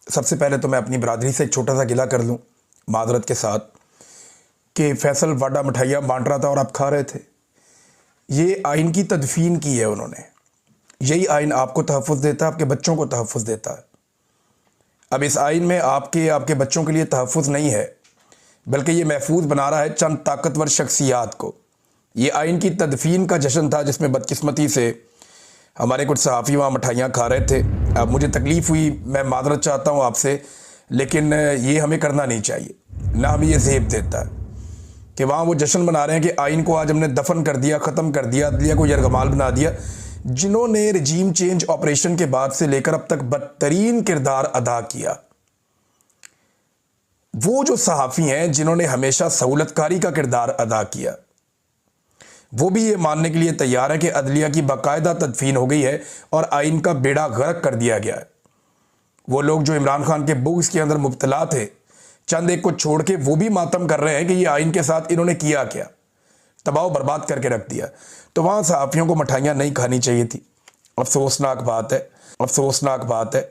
सबसे पहले तो मैं अपनी बरादरी से एक छोटा सा गिला कर लूँ मादरत के साथ कि फैसल वाडा मिठाइयाँ बांट रहा था और आप खा रहे थे। ये आइन की तदफीन की है उन्होंने। यही आइन आपको तहफ़्फ़ुज़ देता है, आपके बच्चों को तहफ़्फ़ुज़ देता है। अब इस आइन में आपके बच्चों के लिए तहफ़्फ़ुज़ नहीं है, बल्कि ये महफूज बना रहा है चंद ताकतवर शख्सियात को। ये आइन की तदफीन का जश्न था जिसमें बदकिस्मती से हमारे कुछ सहाफ़ी वहाँ मिठाइयाँ खा रहे थे। अब मुझे तकलीफ़ हुई, मैं मादरत चाहता हूँ आपसे, लेकिन ये हमें करना नहीं चाहिए। ना हमें ये ज़ेब देता है कि वहाँ वो जश्न मना रहे हैं कि आइन को आज हमने दफन कर दिया, ख़त्म कर दिया, अदलिया को यरगमाल बना दिया। जिन्होंने रजीम चेंज ऑपरेशन के बाद से लेकर अब तक बदतरीन किरदार अदा किया, वो जो सहाफ़ी हैं जिन्होंने हमेशा सहूलतकारी का किरदार अदा किया, वो भी ये मानने के लिए तैयार है कि अदलिया की बाकायदा तदफीन हो गई है और आइन का बेड़ा गर्क कर दिया गया है। वो लोग जो इमरान खान के बुग़्ज़ के अंदर मुब्तला थे, चंद एक को छोड़ के, वो भी मातम कर रहे हैं कि ये आइन के साथ इन्होंने किया क्या, तबाह बर्बाद करके रख दिया। तो वहाँ सहाफ़ियों को मिठाइयाँ नहीं खानी चाहिए थी। अफसोसनाक बात है, अफसोसनाक बात है।